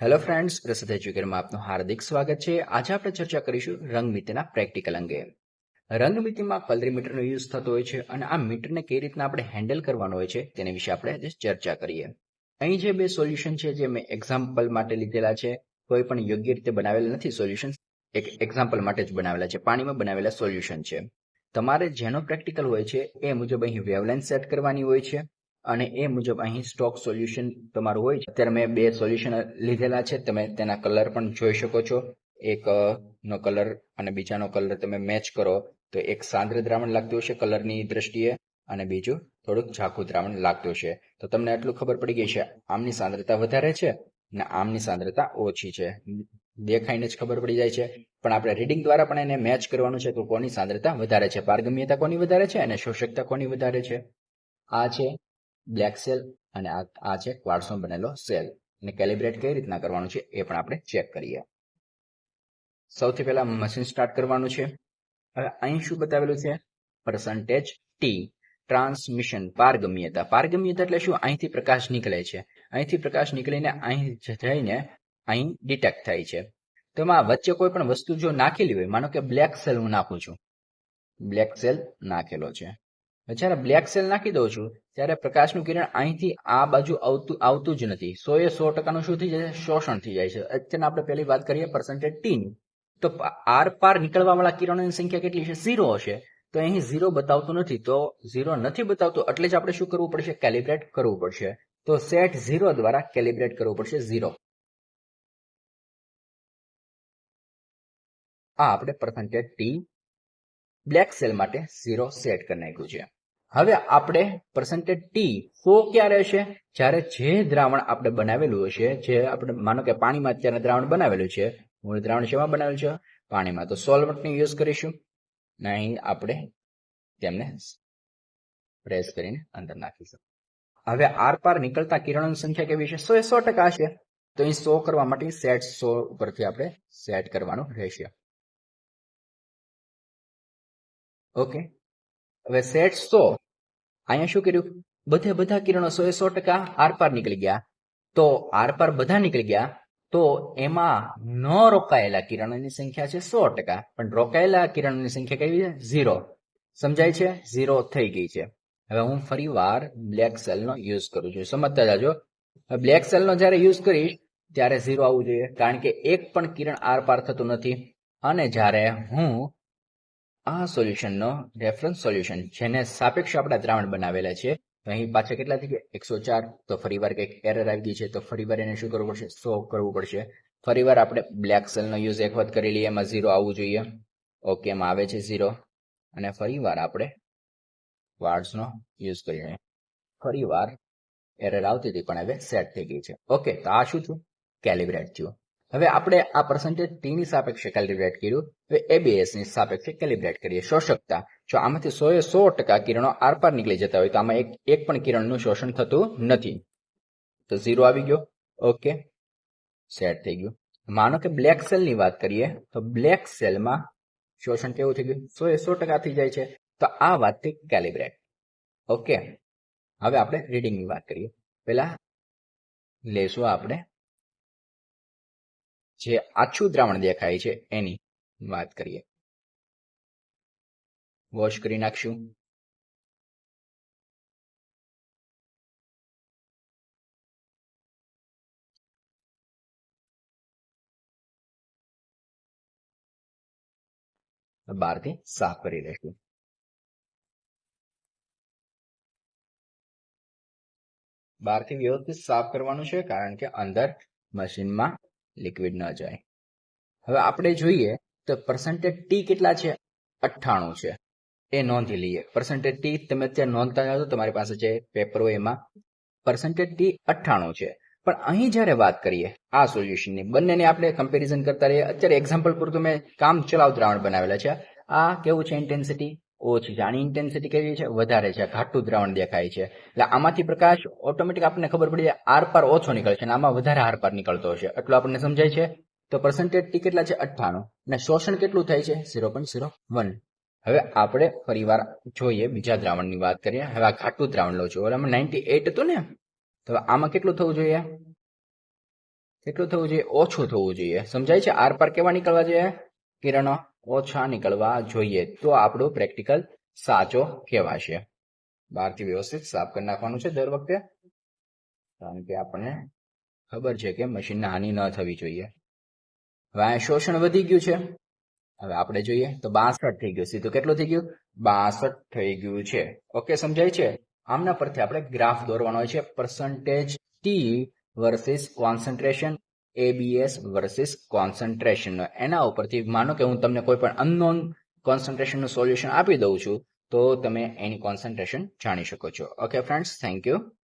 Hello friends, પ્રસિદ્ધ એજ્યુકેટરમાં આપનું હાર્દિક સ્વાગત છે. આજે આપણે ચર્ચા કરીશું રંગમિતિના પ્રેક્ટિકલ અંગે. રંગમિતિમાં કલરી મીટરનો યુઝ થતો હોય છે અને આ મીટરને કઈ રીતના આપણે હેન્ડલ કરવાનો હોય છે તેના વિશે આપણે આજે ચર્ચા કરીએ. અહીં જે બે સોલ્યુશન છે જે મેં એક્ઝામ્પલ માટે લીધેલા છે, કોઈ પણ યોગ્ય રીતે બનાવેલા નથી સોલ્યુશન, એક એક્ઝામ્પલ માટે જ બનાવેલા છે, પાણીમાં બનાવેલા સોલ્યુશન છે. તમારે જેનો પ્રેક્ટિકલ હોય છે એ મુજબ અહીં વેવલેન્થ સેટ કરવાની હોય છે અને એ મુજબ અહીં સ્ટોક સોલ્યુશન તમારું હોય છે. અત્યારે મેં બે સોલ્યુશન લીધેલા છે, તમે તેના કલર પણ જોઈ શકો છો. એક નો કલર અને બીજાનો કલર તમે મેચ કરો તો એક સાંદ્ર દ્રાવણ લાગતું હશે કલરની દ્રષ્ટિએ અને બીજું થોડુંક ઝાખું દ્રાવણ લાગતું હશે. તો તમને આટલું ખબર પડી ગઈ છે, આમની સાંદ્રતા વધારે છે અને આમની સાંદ્રતા ઓછી છે. દેખાઈને જ ખબર પડી જાય છે, પણ આપણે રીડિંગ દ્વારા પણ એને મેચ કરવાનું છે તો કોની સાંદ્રતા વધારે છે, પારગમ્યતા કોની વધારે છે અને શોષકતા કોની વધારે છે. આ છે બ્લેક સેલ અને આ છે ક્વાર્ટ્ઝનો બનેલો સેલ. અને કેલિબ્રેટ કઈ રીતના કરવાનું છે એ પણ આપણે ચેક કરીએ. સૌથી પહેલા મશીન સ્ટાર્ટ કરવાનું છે. હવે અહીં શું બતાવેલું છે? પર્સન્ટેજ ટી, ટ્રાન્સમિશન, પારગમ્યતા. પારગમ્યતા એટલે શું? અહીંથી પ્રકાશ નીકળે છે, અહીંથી પ્રકાશ નીકળીને અહીં જઈને અહીં ડિટેક્ટ થાય છે. તો એમાં વચ્ચે કોઈ પણ વસ્તુ જો નાખેલી હોય, માનો કે બ્લેક સેલ હું નાખું છું, બ્લેક સેલ નાખેલો છે, જ્યારે બ્લેક સેલ નાખી દઉં છું ત્યારે પ્રકાશનું કિરણ અહીંથી આ બાજુ આવતું જ નથી. 100% શું થઈ જાય છે? શોષણ થઈ જાય છે. અત્યારે આપણે પહેલી વાત કરીએ પર્સન્ટેજ ટી ની, તો આર પાર નીકળવા વાળા કિરણોની સંખ્યા કેટલી છે? 0 હશે. તો અહીં 0 બતાવતું નથી, તો 0 નથી બતાવતું એટલે જ આપણે શું કરવું પડશે? કેલિબ્રેટ કરવું પડશે. તો સેટ 0 દ્વારા કેલિબ્રેટ કરવું પડશે. 0 આ આપણે પર્સન્ટેજ ટી બ્લેક સેલ માટે 0 સેટ કરી નાખ્યું છે. હવે આપણે પર્સન્ટેજ ટી 100 ક્યારે હશે? જ્યારે જે દ્રાવણ આપણે બનાવેલું હશે, જે આપણે માનો કે પાણીમાં અત્યારે દ્રાવણ બનાવેલું છે, મૂળ દ્રાવણ શેમાં બનાવેલું છે? પાણીમાં. તો સોલ્વન્ટનો યુઝ કરીશું અને અહીં આપણે તેમને પ્રેસ કરીને અંદર નાખીશું. હવે આર પાર નીકળતા કિરણોની સંખ્યા કેવી છે? 100% છે. તો અહીં 100 કરવા માટે સેટ 100 ઉપરથી આપણે સેટ કરવાનું રહેશે. ઓકે, હવે સેટ 100 અહીંયા શું કર્યું? બધા કિરણો 100% આર પાર નીકળી ગયા. તો આર પાર બધા નીકળી ગયા, તો એમાં ન રોકાયેલા કિરણોની સંખ્યા છે 100%, પણ રોકાયેલા કિરણોની સંખ્યા કેવી છે? 0. સમજાય છે? 0 થઈ ગઈ છે. હવે હું ફરી વાર બ્લેક સેલનો યુઝ કરું છું, સમજતા જાજો. બ્લેક સેલનો જ્યારે યુઝ કરીશ ત્યારે 0 આવવું જોઈએ, કારણ કે એક પણ કિરણ આર પાર થતું નથી. અને જ્યારે હું આ સોલ્યુશનનો રેફરન્સ સોલ્યુશન જેને સાપેક્ષ આપણા દ્રાવણ બનાવેલા છે, તો અહીં પાછા કેટલા થઈ ગયા? 104. તો ફરી વાર કંઈક એરર આવી ગઈ છે, તો ફરી વાર એને શું કરવું પડશે? 100 કરવું પડશે. ફરી વાર આપણે બ્લેક સેલનો યુઝ એક વખત કરી લઈએ, એમાં 0 આવવું જોઈએ. ઓકે, એમાં આવે છે 0. અને ફરી વાર આપણે ક્વાર્ટ્ઝનો યુઝ કરીએ, ફરી વાર એરર આવતી હતી પણ હવે સેટ થઈ ગઈ છે. ઓકે, તો આ શું થયું? કેલિબ્રેટ થયું. હવે આપણે આ પર્સન્ટેજ ટી ની સાપેક્ષે કેલિબ્રેટ કર્યું, હવે એબીએસ ની સાપેક્ષે કેલિબ્રેટ કરીએ. શોષકતા, જો આમાંથી 100% કિરણો આરપાર નીકળી જતા હોય તો આમાં એક પણ કિરણનું શોષણ થતું નથી, તો 0 આવી ગયો. ઓકે, સેટ થઈ ગયું. માનો કે બ્લેક સેલ ની વાત કરીએ તો બ્લેક સેલમાં શોષણ કેવું થઈ ગયું? 100% થઈ જાય છે. તો આ વાતથી કેલિબ્રેટ. ઓકે, હવે આપણે રીડિંગ ની વાત કરીએ. પેલા લેશું આપણે જે આછું દ્રાવણ દેખાય છે એની વાત કરીએ. વોશ કરી નાખશું. બહારથી સાફ કરી લઈશું. બહારથી વ્યવસ્થિત સાફ કરવાનું છે, કારણ કે અંદર મશીનમાં લિક્વિડ ન જાય. હવે આપણે જોઈએ તો પર્સન્ટેજ ટી કેટલા છે? 98 છે. એ નોંધી લઈએ. પર્સન્ટેજ ટી તમે અત્યારે નોંધતા જાઓ, તમારી પાસે જે પેપર હોય એમાં પર્સન્ટેજ ટી 98 છે. પણ અહીં જ્યારે વાત કરીએ આ સોલ્યુશનની, બંનેને આપણે કમ્પેરિઝન કરતા રહીએ. અત્યારે એક્ઝામ્પલ પૂરતું મેં કામ ચલાવ દ્રાવણ બનાવેલા છે. આ કેવું છે? ઇન્ટેન્સિટી ઓછી છે. આની ઇન્ટેન્સિટી કેવી છે? વધારે છે. ઘાટું દ્રાવણ દેખાય છે. એટલે આમાંથી પ્રકાશ ઓટોમેટિક આપણને ખબર પડી જાય આર પાર ઓછો નીકળે છે અને આમાં વધારે આર પાર નીકળતો હશે, એટલું આપણને સમજાય છે. તો પર્સન્ટેજ ટી કેટલા છે? 98. અને શોષણ કેટલું થાય છે? 0.01. હવે આપણે ફરી વાર જોઈએ, બીજા દ્રાવણની વાત કરીએ. હવે આ ઘાટું દ્રાવણ લઉં છું, ઓલામાં 98 હતું ને, તો આમાં કેટલું થવું જોઈએ? કેટલું થવું જોઈએ? ઓછું થવું જોઈએ. સમજાય છે? આર પાર કેવા નીકળવા જોઈએ? કિરણો ઓછા નીકળવા જોઈએ. તો આપણું પ્રેક્ટિકલ સાચો કહેવાશે. બહારથી વ્યવસ્થિત સાફ કરી નાખવાનું છે દર વખતે, કારણ કે આપણને ખબર છે કે મશીનને હાનિ ન થવી જોઈએ. હવે આ શોષણ વધી ગયું છે. હવે આપણે જોઈએ તો 62 થઈ ગયું. સીધું કેટલું થઈ ગયું? 62 થઈ ગયું છે. ઓકે, સમજાય છે? આમના પરથી આપણે ગ્રાફ દોરવાનો હોય છે. Percentage T versus concentration, ABS versus concentration. એના ઉપરથી માનો કે હું તમને કોઈ પણ અનનોન કોન્સન્ટ્રેશનનું સોલ્યુશન આપી દઉં છું, તો તમે એની કોન્સન્ટ્રેશન જાણી શકો છો. Okay friends, thank you.